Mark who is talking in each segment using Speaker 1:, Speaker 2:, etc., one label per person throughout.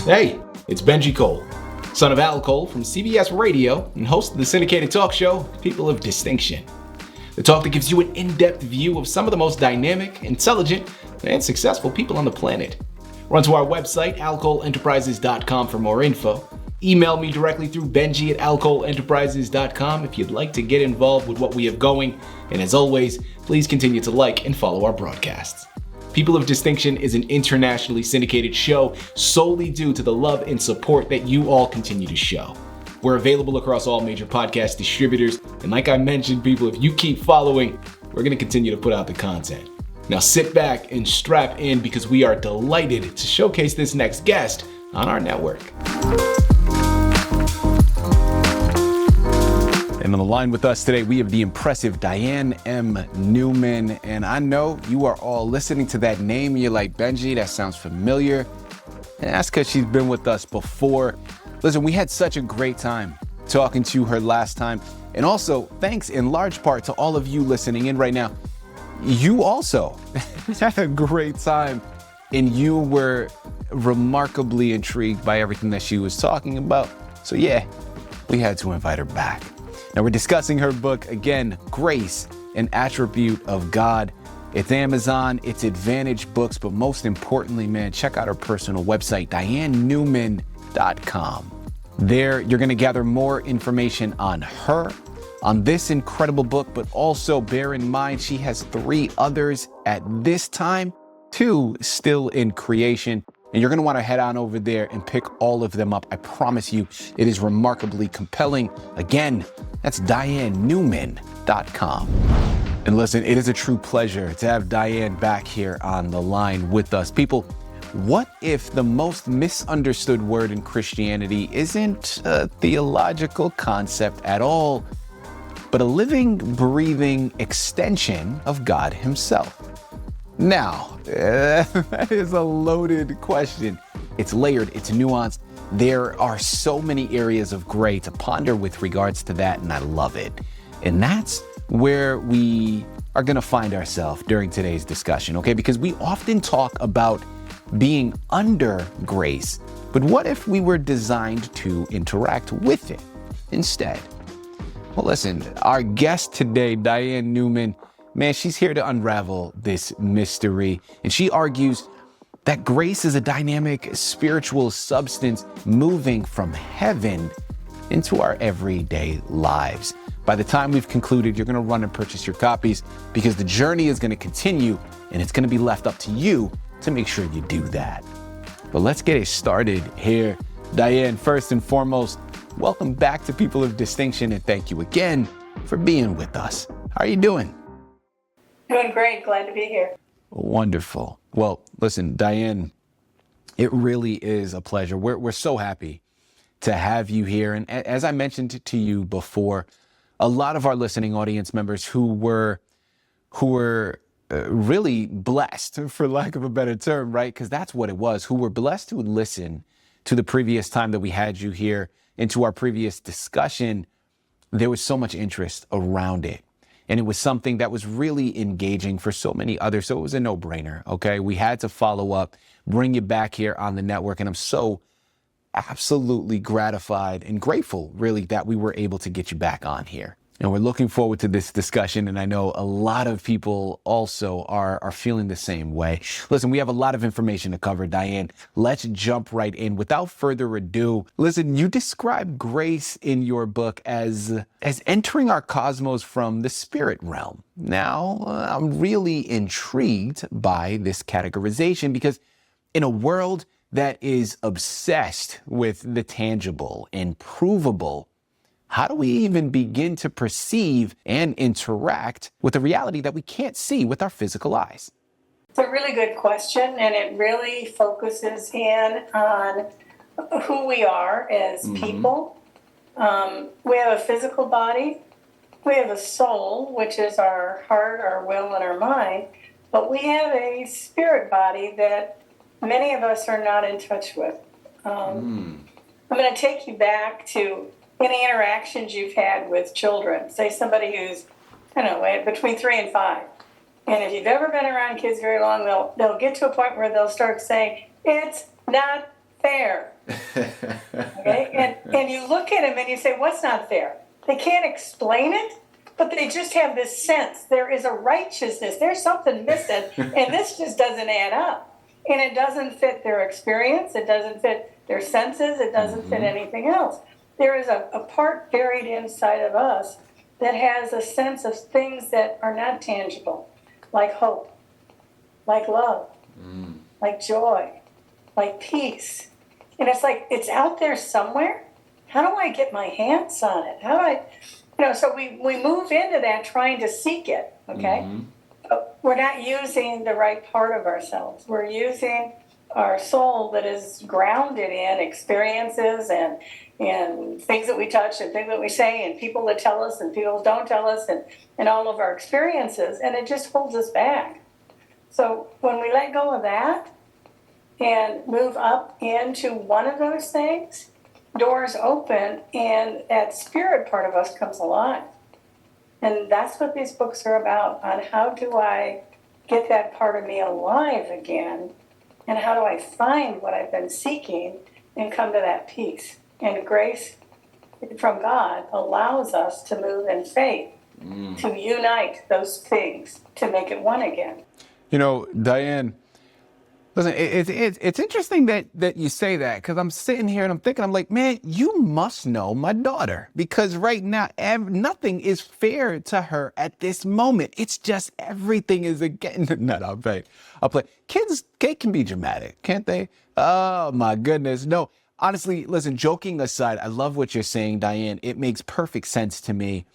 Speaker 1: Hey, it's Benji Cole, son of Al Cole from CBS Radio and host of the syndicated talk show, People of Distinction. The talk that gives you an in-depth view of some of the most dynamic, intelligent, and successful people on the planet. Run to our website, alcoleenterprises.com for more info. Email me directly through benji@alcoleenterprises.com if you'd like to get involved with what we have going. And as always, please continue to like and follow our broadcasts. People of Distinction is an internationally syndicated show solely due to the love and support that you all continue to show. We're available across all major podcast distributors, and like I mentioned, people, if you keep following, we're going to continue to put out the content. Now sit back and strap in because we are delighted to showcase this next guest on our network. And on the line with us today, we have the impressive Diane M. Neumann. And I know you are all listening to that name and you're like, Benji, that sounds familiar. And that's because she's been with us before. Listen, we had such a great time talking to her last time. And also, thanks in large part to all of you listening in right now. You also had a great time and you were remarkably intrigued by everything that she was talking about. So yeah, we had to invite her back. Now we're discussing her book, again, Grace, an Attribute of God. It's Amazon, it's Advantage Books, but most importantly, man, check out her personal website, dianeneumann.com. There, you're gonna gather more information on her, on this incredible book, but also bear in mind she has 3 others at this time, 2 still in creation. And you're going to want to head on over there and pick all of them up. I promise you, it is remarkably compelling. Again, that's dianeneumann.com. And listen, it is a true pleasure to have Diane back here on the line with us. People, what if the most misunderstood word in Christianity isn't a theological concept at all, but a living, breathing extension of God Himself? Now, that is a loaded question. It's layered, it's nuanced. There are so many areas of gray to ponder with regards to that, and I love it. And that's where we are gonna find ourselves during today's discussion, okay? Because we often talk about being under grace, but what if we were designed to interact with it instead? Well, listen, our guest today, Diane Neumann, man, she's here to unravel this mystery. And she argues that grace is a dynamic spiritual substance moving from heaven into our everyday lives. By the time we've concluded, you're going to run and purchase your copies because the journey is going to continue and it's going to be left up to you to make sure you do that. But let's get it started here. Diane, first and foremost, welcome back to People of Distinction and thank you again for being with us. How are you doing?
Speaker 2: Doing great. Glad to be here.
Speaker 1: Wonderful. Well, listen, Diane, it really is a pleasure. We're so happy to have you here. And as I mentioned to you before, a lot of our listening audience members who were really blessed, for lack of a better term, right? Because that's what it was, who were blessed to listen to the previous time that we had you here and to our previous discussion. There was so much interest around it. And it was something that was really engaging for so many others. So it was a no-brainer, okay? We had to follow up, bring you back here on the network. And I'm so absolutely gratified and grateful, really, that we were able to get you back on here. And we're looking forward to this discussion. And I know a lot of people also are feeling the same way. Listen, we have a lot of information to cover, Diane. Let's jump right in. Without further ado, listen, you describe grace in your book as entering our cosmos from the spirit realm. Now, I'm really intrigued by this categorization because in a world that is obsessed with the tangible and provable, how do we even begin to perceive and interact with a reality that we can't see with our physical eyes?
Speaker 2: It's a really good question, and it really focuses in on who we are as people. We have a physical body. We have a soul, which is our heart, our will, and our mind. But we have a spirit body that many of us are not in touch with. I'm going to take you back to any interactions you've had with children. Say somebody who's, between 3 and 5. And if you've ever been around kids very long, they'll get to a point where they'll start saying, it's not fair. Okay? And you look at them and you say, what's not fair? They can't explain it, but they just have this sense. There is a righteousness. There's something missing, and this just doesn't add up. And it doesn't fit their experience. It doesn't fit their senses. It doesn't fit anything else. There is a part buried inside of us that has a sense of things that are not tangible, like hope, like love, like joy, like peace. And it's like, it's out there somewhere. How do I get my hands on it? How do I, so we move into that trying to seek it, okay? But we're not using the right part of ourselves. We're using our soul that is grounded in experiences and things that we touch and things that we say and people that tell us and people don't tell us and all of our experiences, and it just holds us back. So when we let go of that and move up into one of those things, doors open and that spirit part of us comes alive. And that's what these books are about, on how do I get that part of me alive again, and how do I find what I've been seeking and come to that peace. And grace from God allows us to move in faith, to unite those things, to make it one again.
Speaker 1: Diane, listen, it's interesting that you say that, because I'm sitting here and I'm thinking, I'm like, man, you must know my daughter, because right now nothing is fair to her at this moment. It's just everything is again. No, I'll play. Kids, they can be dramatic, can't they? Oh my goodness, no. Honestly, listen, joking aside, I love what you're saying, Diane. It makes perfect sense to me.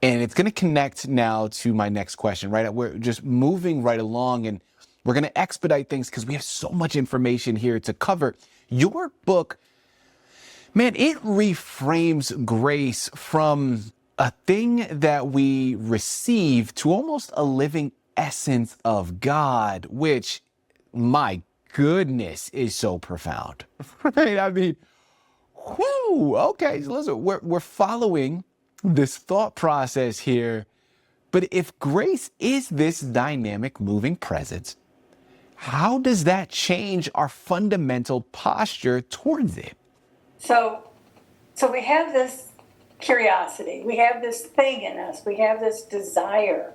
Speaker 1: And it's going to connect now to my next question, right? We're just moving right along, and we're going to expedite things because we have so much information here to cover. Your book, man, it reframes grace from a thing that we receive to almost a living essence of God, which, my goodness, is so profound, right? I mean, whew, okay, so listen, we're following this thought process here, but if grace is this dynamic, moving presence, how does that change our fundamental posture towards it?
Speaker 2: So we have this curiosity, we have this thing in us, we have this desire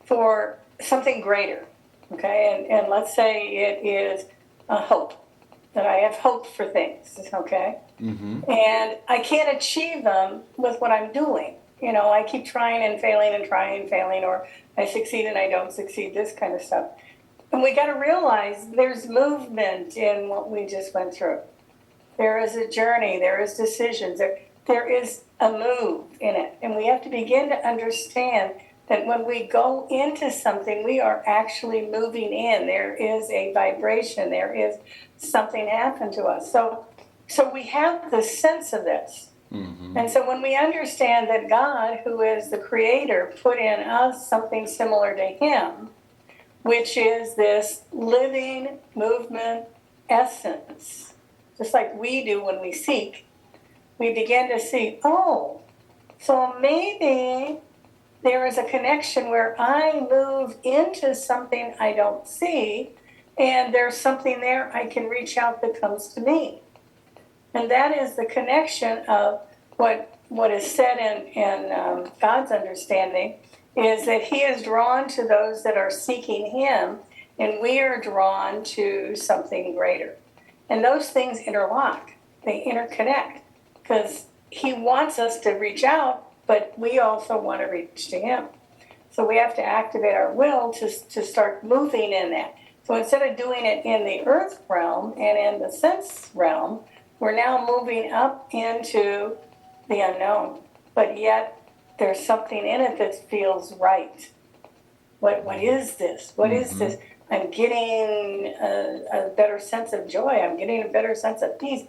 Speaker 2: for something greater, okay? And let's say it is a hope, that I have hope for things, okay? And I can't achieve them with what I'm doing. I keep trying and failing, or I succeed and I don't succeed, this kind of stuff. And we got to realize there's movement in what we just went through. There is a journey, there is decisions, there is a move in it. And we have to begin to understand that when we go into something, we are actually moving in. There is a vibration, there is something happened to us. So we have the sense of this. And so when we understand that God, who is the creator, put in us something similar to him, which is this living movement essence, just like we do when we seek, we begin to see, oh, so maybe there is a connection where I move into something I don't see, and there's something there I can reach out that comes to me. And that is the connection of what is said in God's understanding, is that he is drawn to those that are seeking him, and we are drawn to something greater. And those things interlock, they interconnect, because he wants us to reach out, but we also want to reach to him. So we have to activate our will to start moving in that. So instead of doing it in the earth realm and in the sense realm, we're now moving up into the unknown. But yet there's something in it that feels right. What is this? What is this? I'm getting a better sense of joy. I'm getting a better sense of peace.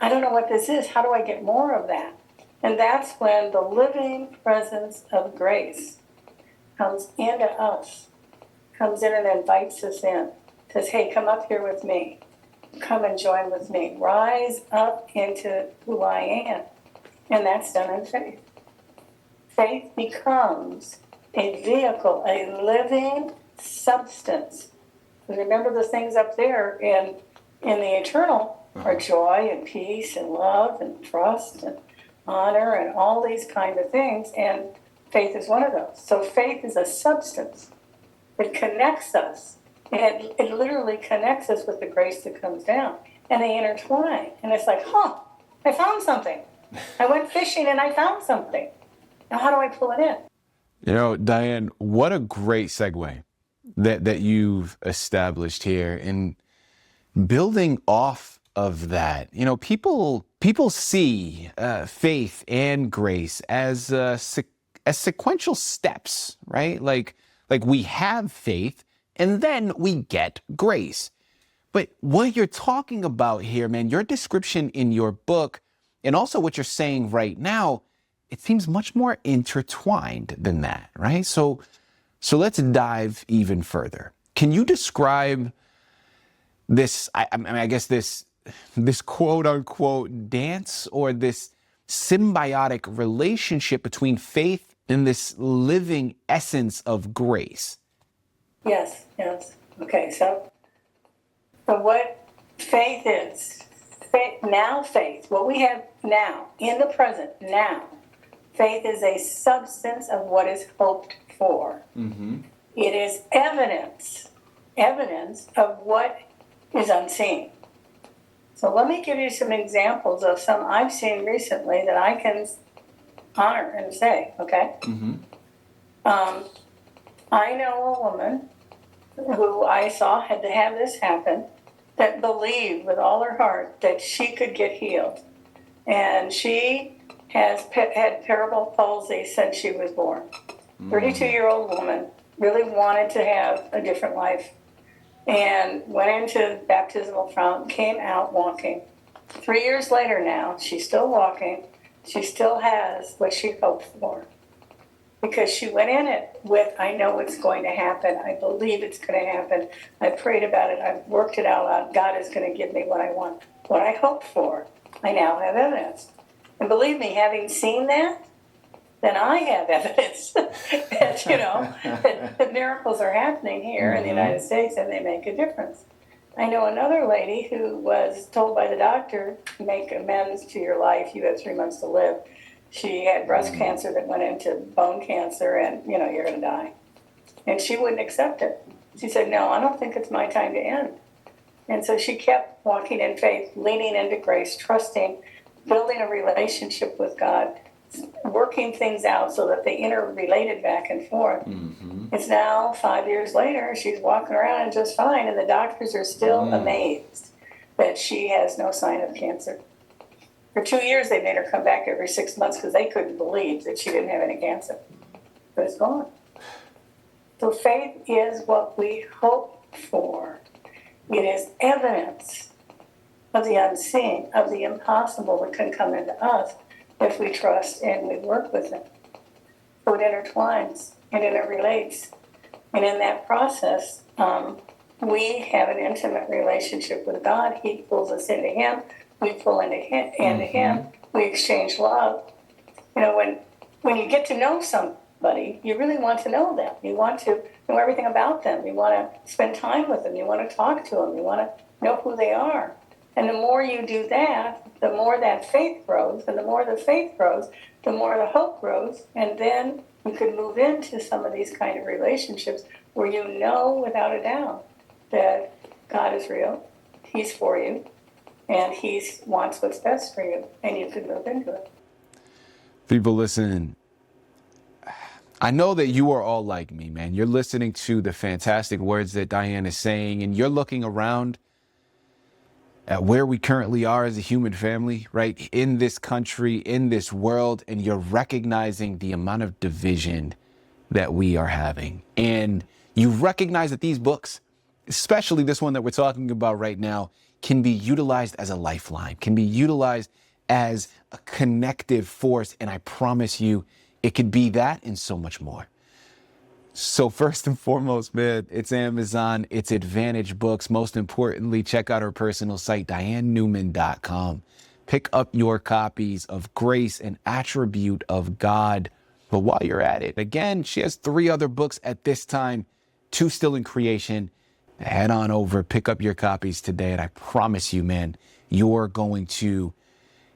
Speaker 2: I don't know what this is. How do I get more of that? And that's when the living presence of grace comes into us, comes in and invites us in, says, hey, come up here with me. Come and join with me. Rise up into who I am. And that's done in faith. Faith becomes a vehicle, a living substance. Remember, the things up there in the eternal are joy and peace and love and trust and honor and all these kind of things, and faith is one of those. So faith is a substance. It connects us. It literally connects us with the grace that comes down. And they intertwine. And it's like, I found something. I went fishing and I found something. Now how do I pull it in?
Speaker 1: You know, Diane, what a great segue that you've established here. And building off of that, you know, people see faith and grace as sequential steps, right? Like we have faith and then we get grace. But what you're talking about here, man, your description in your book and also what you're saying right now, it seems much more intertwined than that, right? So let's dive even further. Can you describe this, I guess this quote unquote dance, or this symbiotic relationship between faith and this living essence of grace?
Speaker 2: Yes. Okay, so what faith is, faith, what we have now, in the present, now, faith is a substance of what is hoped for. Mm-hmm. It is evidence of what is unseen. So let me give you some examples of some I've seen recently that I can honor and say, okay? Mm-hmm. I know a woman who I saw had to have this happen, that believed with all her heart that she could get healed. And she has had cerebral palsy since she was born. 32-year-old woman, really wanted to have a different life, and went into baptismal font, came out walking. 3 years later now, she's still walking. She still has what she hoped for. Because she went in it with, I know it's going to happen. I believe it's going to happen. I prayed about it. I've worked it out loud. God is going to give me what I want, what I hoped for. I now have evidence. And believe me, having seen that, then I have evidence that, you know, that miracles are happening here in the United States, and they make a difference. I know another lady who was told by the doctor, make amends to your life. You have 3 months to live. She had breast cancer that went into bone cancer, and, you know, you're going to die. And she wouldn't accept it. She said, no, I don't think it's my time to end. And so she kept walking in faith, leaning into grace, trusting, building a relationship with God, working things out so that they interrelated back and forth. Mm-hmm. It's now 5 years later, she's walking around just fine, and the doctors are still amazed that she has no sign of cancer. For 2 years, they made her come back every 6 months because they couldn't believe that she didn't have any cancer. But it's gone. So faith is what we hope for. It is evidence of the unseen, of the impossible that can come into us if we trust and we work with it. So it intertwines and it relates. And in that process, we have an intimate relationship with God. He pulls us into Him. We pull into Him. We exchange love. You know, when you get to know somebody, you really want to know them. You want to know everything about them. You want to spend time with them. You want to talk to them. You want to know who they are. And the more you do that, the more that faith grows. And the more the faith grows, the more the hope grows. And then you can move into some of these kind of relationships where you know without a doubt that God is real. He's for you. And He wants what's best for you. And you can move into it.
Speaker 1: People, listen. I know that you are all like me, man. You're listening to the fantastic words that Diane is saying, and you're looking around at where we currently are as a human family, right? In this country, in this world, and you're recognizing the amount of division that we are having. And you recognize that these books, especially this one that we're talking about right now, can be utilized as a lifeline, can be utilized as a connective force. And I promise you, it could be that and so much more. So first and foremost, man, it's Amazon, it's Advantage Books. Most importantly, check out her personal site, DianeNeumann.com. Pick up your copies of Grace, an Attribute of God. But while you're at it, again, she has 3 other books at this time Two Still in Creation. Head on over, pick up your copies today, and I promise you, man, you're going to,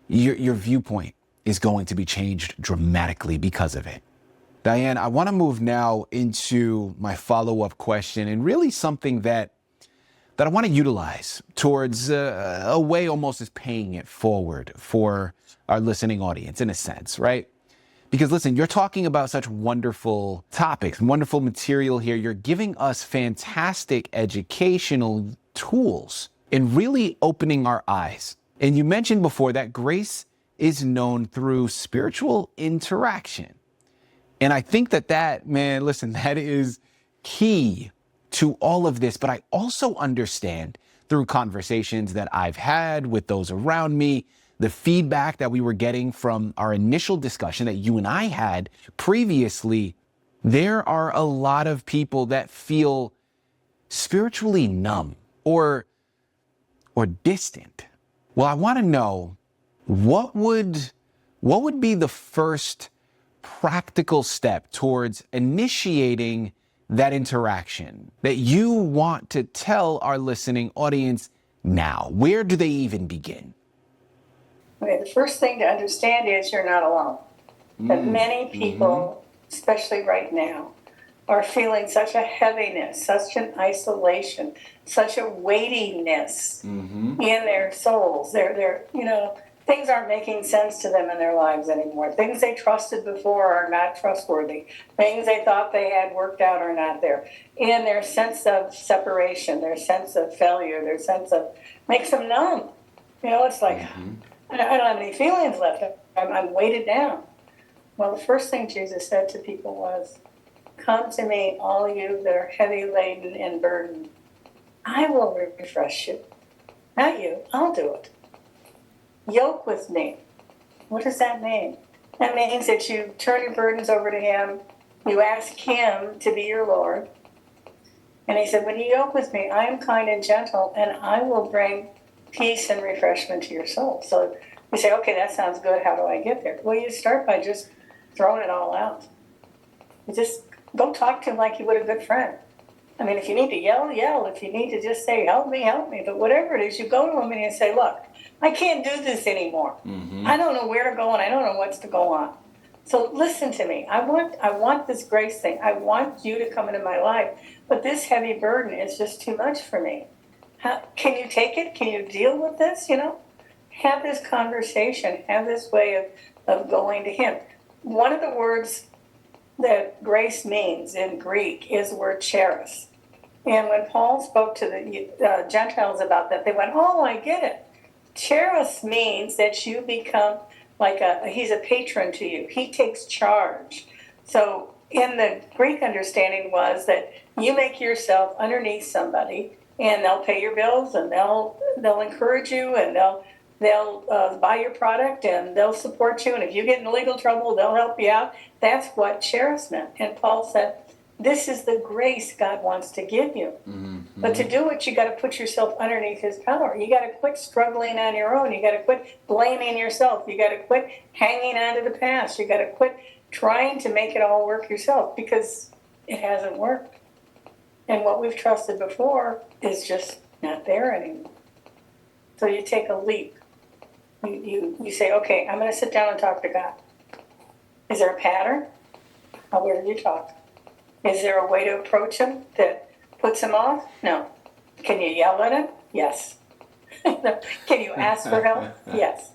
Speaker 1: your viewpoint is going to be changed dramatically because of it. Diane, I want to move now into my follow-up question, and really something that I want to utilize towards a way almost as paying it forward for our listening audience, in a sense, right? Because listen, you're talking about such wonderful topics, wonderful material here. You're giving us fantastic educational tools and really opening our eyes. And you mentioned before that grace is known through spiritual interaction. And I think that, man, listen, that is key to all of this. But I also understand through conversations that I've had with those around me, the feedback that we were getting from our initial discussion that you and I had previously, there are a lot of people that feel spiritually numb or distant. Well, I want to know what would be the first practical step towards initiating that interaction that you want to tell our listening audience now? Where do they even begin?
Speaker 2: Okay, the first thing to understand is you're not alone. That many people, especially right now, are feeling such a heaviness, such an isolation, such a weightiness in their souls. They're, things aren't making sense to them in their lives anymore. Things they trusted before are not trustworthy. Things they thought they had worked out are not there. And their sense of separation, their sense of failure, their sense of makes them numb. It's like, I don't have any feelings left. I'm weighted down. Well, the first thing Jesus said to people was, come to me, all you that are heavy laden and burdened. I will refresh you. Not you, I'll do it. Yoke with me. What does that mean? That means that you turn your burdens over to him. You ask him to be your Lord. And he said, when you yoke with me, I am kind and gentle, and I will bring peace and refreshment to your soul. So you say, okay, that sounds good. How do I get there? Well, you start by just throwing it all out. You just go talk to him like you would a good friend. I mean, if you need to yell, yell. If you need to just say, help me. But whatever it is, you go to him and you say, look, I can't do this anymore. I don't know where to go and I don't know what's to go on. So listen to me. I want this grace thing. I want you to come into my life. But this heavy burden is just too much for me. Can you take it? Can you deal with this? Have this conversation. Have this way of going to him. One of the words that grace means in Greek is the word charis. And when Paul spoke to the Gentiles about that, they went, oh, I get it. Charis means that you become like he's a patron to you. He takes charge. So in the Greek understanding was that you make yourself underneath somebody and they'll pay your bills and they'll encourage you and they'll buy your product and they'll support you. And if you get in legal trouble, they'll help you out. That's what charis meant. And Paul said, this is the grace God wants to give you. But to do it, you got to put yourself underneath his power. You got to quit struggling on your own. You got to quit blaming yourself. You got to quit hanging on to the past. You got to quit trying to make it all work yourself because it hasn't worked. And what we've trusted before is just not there anymore. So you take a leap. You say, okay, I'm going to sit down and talk to God. Is there a pattern? Where do you talk? Is there a way to approach him that puts him off? No. Can you yell at him? Yes. Can you ask for help? Yes.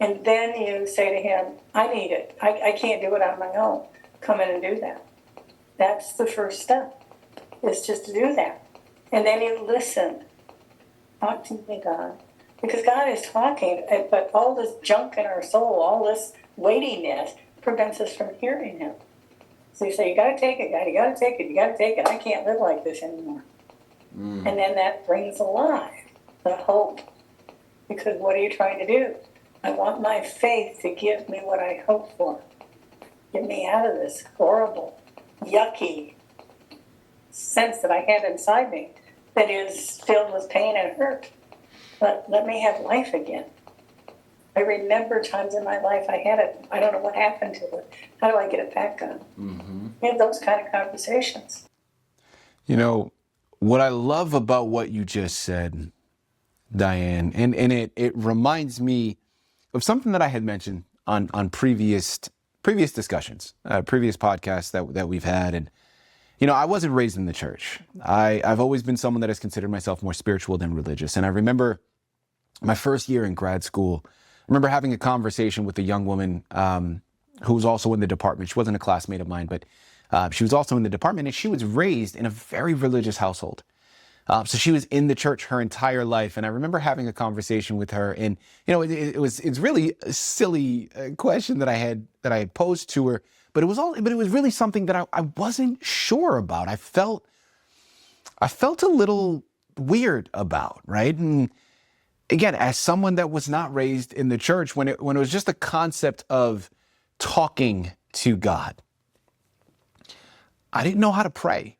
Speaker 2: And then you say to him, I need it. I can't do it on my own. Come in and do that. That's the first step, is just to do that. And then you listen. Talk to me, God. Because God is talking, but all this junk in our soul, all this weightiness prevents us from hearing him. So you say, you got to take it, God. You got to take it. You got to take it. I can't live like this anymore. And then that brings alive the hope. Because what are you trying to do? I want my faith to give me what I hope for. Get me out of this horrible, yucky sense that I have inside me that is filled with pain and hurt. But let me have life again. I remember times in my life I had it. I don't know what happened to it. How do I get it back on? We have those kind of conversations.
Speaker 1: You know, what I love about what you just said, Diane, and it reminds me of something that I had mentioned on previous discussions, previous podcasts that we've had. And, you know, I wasn't raised in the church. I've always been someone that has considered myself more spiritual than religious. And I remember my first year in grad school, I remember having a conversation with a young woman who was also in the department. She wasn't a classmate of mine, but she was also in the department, and she was raised in a very religious household. So she was in the church her entire life. And I remember having a conversation with her, and, you know, it's really a silly question that I had posed to her, but it was really something that I wasn't sure about. I felt a little weird about, right? And again, as someone that was not raised in the church, when it was just a concept of talking to God, I didn't know how to pray.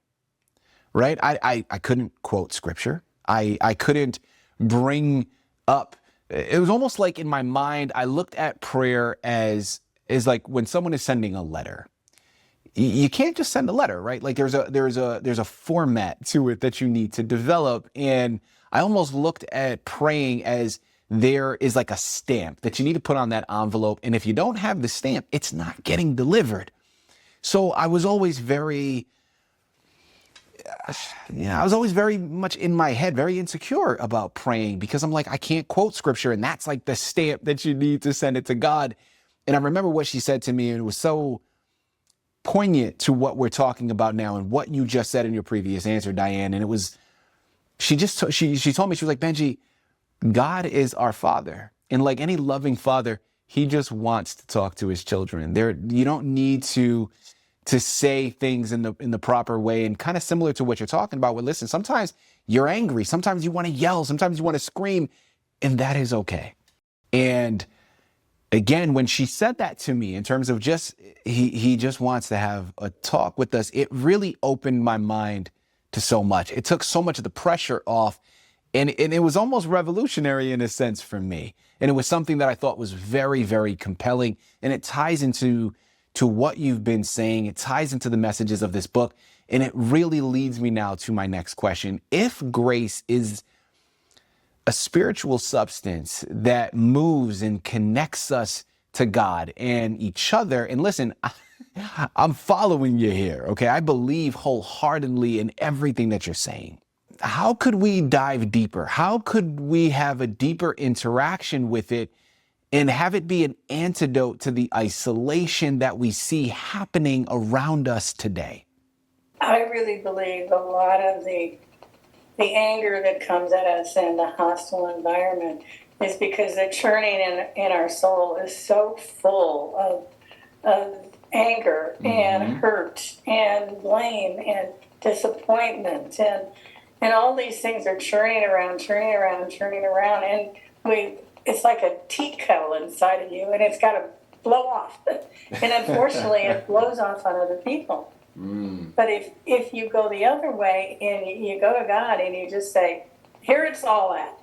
Speaker 1: Right? I couldn't quote scripture. I couldn't bring up. It was almost like in my mind, I looked at prayer as like when someone is sending a letter. You can't just send a letter, right? Like there's a format to it that you need to develop. And I almost looked at praying as there is like a stamp that you need to put on that envelope. And if you don't have the stamp, it's not getting delivered. So I was always very much in my head, very insecure about praying, because I'm like, I can't quote scripture, and that's like the stamp that you need to send it to God. And I remember what she said to me, and it was so poignant to what we're talking about now and what you just said in your previous answer, Diane. And it was, she told me, she was like, Benji, God is our Father. And like any loving father, he just wants to talk to his children. You don't need to say things in the proper way, and kind of similar to what you're talking about. Well, listen, sometimes you're angry, sometimes you want to yell, sometimes you want to scream, and that is okay. And again, when she said that to me in terms of just, he just wants to have a talk with us, it really opened my mind to so much. It took so much of the pressure off, and it was almost revolutionary in a sense for me. And it was something that I thought was very, very compelling, and it ties into what you've been saying. It ties into the messages of this book. And it really leads me now to my next question. If grace is a spiritual substance that moves and connects us to God and each other, and listen, I'm following you here, okay? I believe wholeheartedly in everything that you're saying. How could we dive deeper? How could we have a deeper interaction with it and have it be an antidote to the isolation that we see happening around us today?
Speaker 2: I really believe a lot of the anger that comes at us in the hostile environment is because the churning in our soul is so full of anger and hurt and blame and disappointment, and all these things are churning around, and it's like a tea kettle inside of you, and it's got to blow off. And unfortunately, it blows off on other people. But if you go the other way and you go to God and you just say, here it's all at.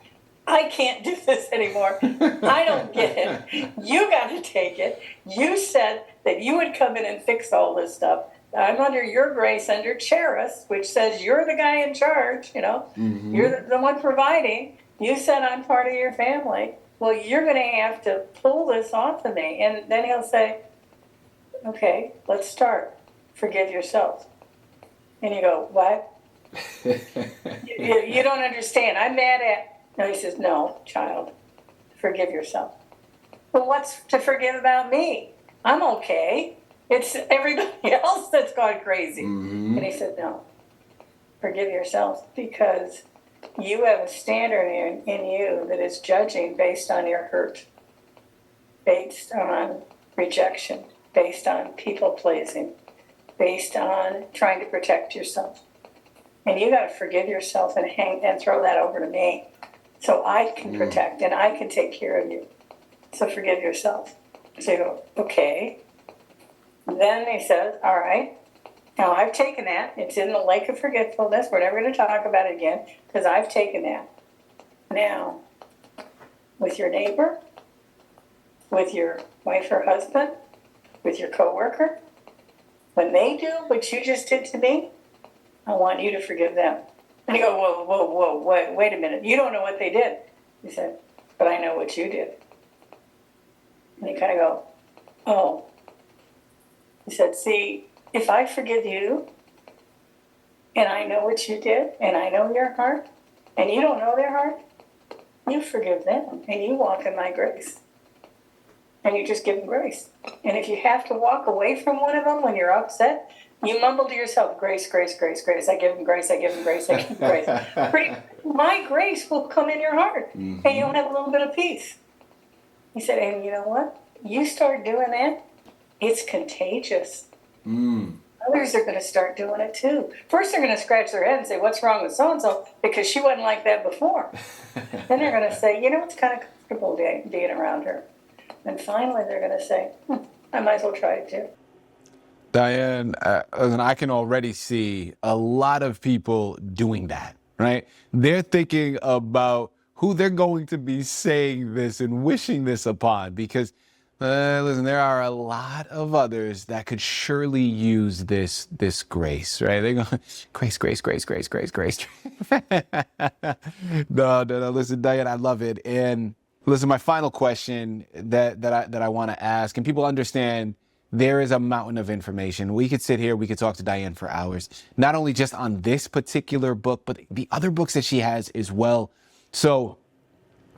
Speaker 2: I can't do this anymore. I don't get it. You got to take it. You said that you would come in and fix all this stuff. I'm under your grace, under Charis, which says you're the guy in charge, you know. You're the one providing. You said I'm part of your family. Well, you're going to have to pull this off of me. And then he'll say, okay, let's start. Forgive yourself. And you go, what? you don't understand. I'm mad at... No, he says, no, child, forgive yourself. Well, what's to forgive about me? I'm okay. It's everybody else that's gone crazy. And he said, no, forgive yourself, because you have a standard in you that is judging based on your hurt, based on rejection, based on people pleasing, based on trying to protect yourself. And you got to forgive yourself and throw that over to me, so I can protect and I can take care of you. So forgive yourself. So you go, okay. Then he says, all right, now I've taken that. It's in the lake of forgetfulness. We're never going to talk about it again, because I've taken that. Now, with your neighbor, with your wife or husband, with your coworker, when they do what you just did to me, I want you to forgive them. And you go, whoa, wait a minute. You don't know what they did. He said, but I know what you did. And you kind of go, oh. He said, see, if I forgive you, and I know what you did, and I know your heart, and you don't know their heart, you forgive them, and you walk in my grace. And you just give them grace. And if you have to walk away from one of them when you're upset, you mumble to yourself, grace, grace, grace, grace. I give them grace, I give them grace, I give them grace. My grace will come in your heart, and you'll have a little bit of peace. He said, and you know what? You start doing that, it's contagious. Others are going to start doing it too. First, they're going to scratch their head and say, what's wrong with so-and-so? Because she wasn't like that before. Then they're going to say, you know, it's kind of comfortable being around her. And finally, they're going to say, I might as well try it too.
Speaker 1: Diane, I can already see a lot of people doing that, right? They're thinking about who they're going to be saying this and wishing this upon, because listen, there are a lot of others that could surely use this grace, right? They're going, grace, grace, grace, grace, grace, grace. No. Listen, Diane, I love it. And listen, my final question that I want to ask, and people understand there is a mountain of information. We could sit here, we could talk to Diane for hours, not only just on this particular book, but the other books that she has as well. So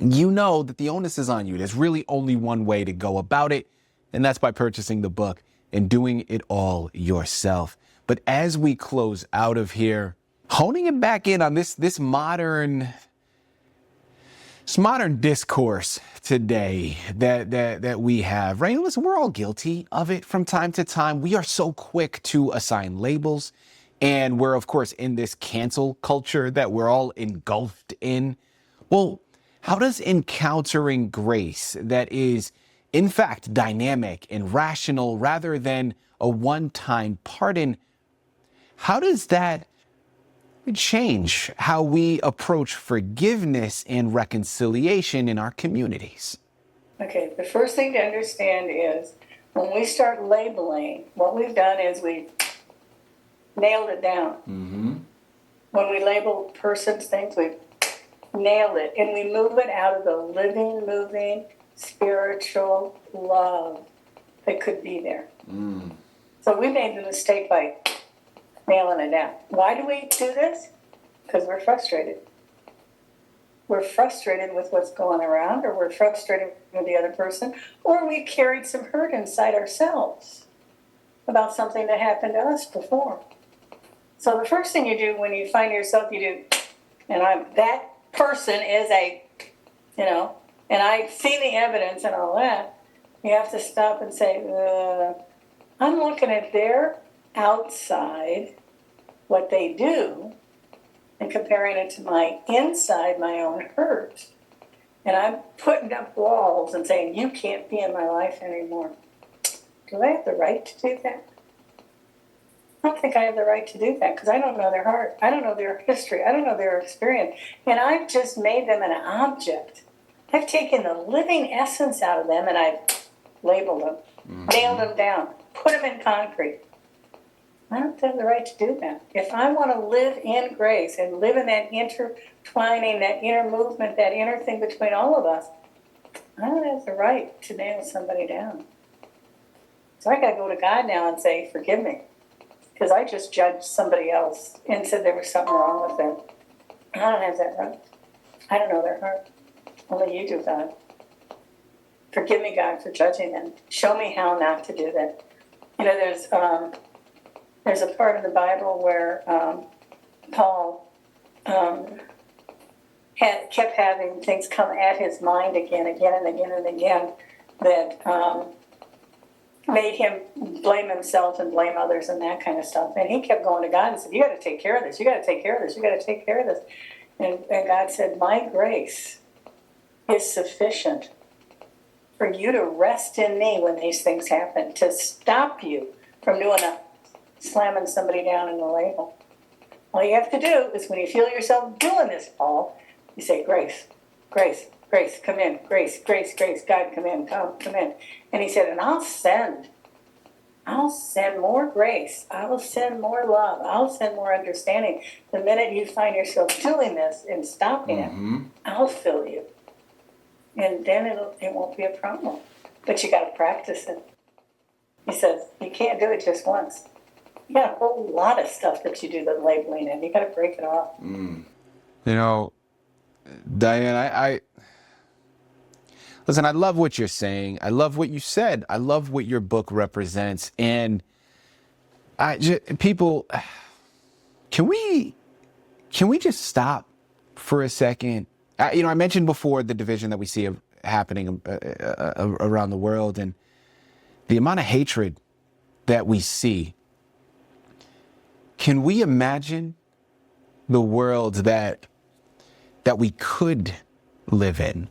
Speaker 1: you know that the onus is on you. There's really only one way to go about it, and that's by purchasing the book and doing it all yourself. But as we close out of here, honing it back in on this modern discourse today that we have, right? Listen, we're all guilty of it from time to time. We are so quick to assign labels, and we're, of course, in this cancel culture that we're all engulfed in. Well, how does encountering grace that is, in fact, dynamic and rational rather than a one-time pardon, how does that change how we approach forgiveness and reconciliation in our communities?
Speaker 2: Okay, the first thing to understand is when we start labeling, what we've done is we've nailed it down. When we label persons, things, we've nailed it, and we move it out of the living, moving, spiritual love that could be there. So we made the mistake by nailing it down. Why do we do this? Because we're frustrated. We're frustrated with what's going around, or we're frustrated with the other person, or we carried some hurt inside ourselves about something that happened to us before. So the first thing you do when you find yourself, you do, and that person is and I've seen the evidence and all that, you have to stop and say, I'm looking at their outside, what they do, and comparing it to my inside, my own hurt. And I'm putting up walls and saying, you can't be in my life anymore. Do I have the right to do that? I don't think I have the right to do that because I don't know their heart. I don't know their history. I don't know their experience. And I've just made them an object. I've taken the living essence out of them and I've labeled them, nailed them down, put them in concrete. I don't have the right to do that. If I want to live in grace and live in that intertwining, that inner movement, that inner thing between all of us, I don't have the right to nail somebody down. So I got to go to God now and say, forgive me. Because I just judged somebody else and said there was something wrong with them. I don't have that right. I don't know their heart. Only you do, God. Forgive me, God, for judging them. Show me how not to do that. You know, there's a part of the Bible where Paul kept having things come at his mind again that made him blame himself and blame others and that kind of stuff. And he kept going to God and said, you got to take care of this. You got to take care of this. You got to take care of this. And God said, my grace is sufficient for you to rest in me when these things happen, to stop you from slamming somebody down in the label. All you have to do is when you feel yourself doing this, Paul, you say, grace, grace, grace, come in, grace, grace, grace, God, come in, come in. And he said, and I'll send I'll send more grace. I will send more love. I'll send more understanding. The minute you find yourself doing this and stopping it, I'll fill you. And then it won't be a problem. But you got to practice it. He says, you can't do it just once. You got a whole lot of stuff that you do the labeling in. You got to break it off.
Speaker 1: You know, Diane, I listen, I love what you're saying. I love what you said. I love what your book represents. And people, can we just stop for a second? I mentioned before the division that we see happening around the world and the amount of hatred that we see. Can we imagine the world that we could live in?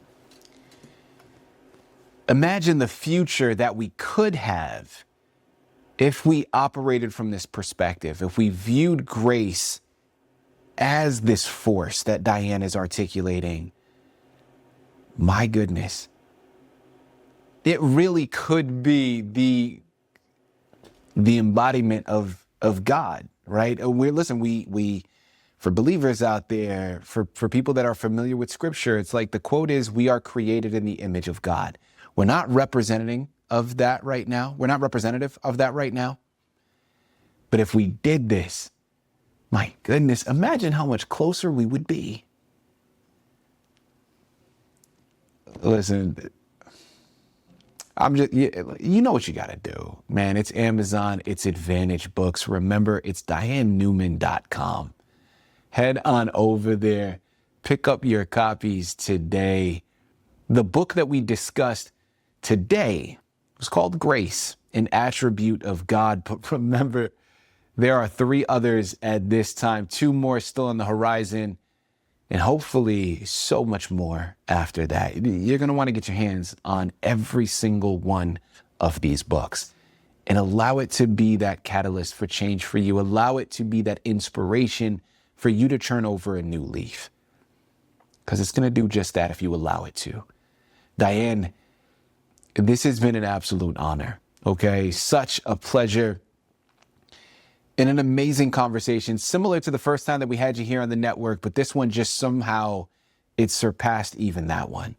Speaker 1: Imagine the future that we could have if we operated from this perspective, if we viewed grace as this force that Diane is articulating. My goodness, it really could be the embodiment of God, right? We for believers out there, for people that are familiar with scripture, it's like the quote is, we are created in the image of God. We're not representative of that right now. But if we did this, my goodness, imagine how much closer we would be. Listen, you know what you got to do, man. It's Amazon, it's Advantage Books. Remember, it's DianeNeumann.com. Head on over there, pick up your copies today. The book that we discussed today was called Grace, an Attribute of God. But remember, there are 3 others at this time, 2 more still on the horizon, and hopefully so much more after that. You're going to want to get your hands on every single one of these books and allow it to be that catalyst for change for you. Allow it to be that inspiration for you to turn over a new leaf, because it's going to do just that if you allow it to. Diane, this has been an absolute honor, okay? Such a pleasure and an amazing conversation, similar to the first time that we had you here on the network, but this one just somehow, it surpassed even that one.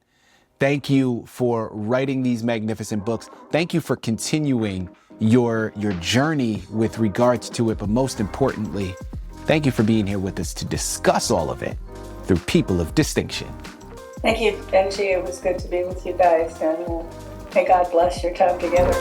Speaker 1: Thank you for writing these magnificent books. Thank you for continuing your journey with regards to it, but most importantly, thank you for being here with us to discuss all of it through people of distinction.
Speaker 2: Thank you, Benji. It was good to be with you guys, and may God bless your time together.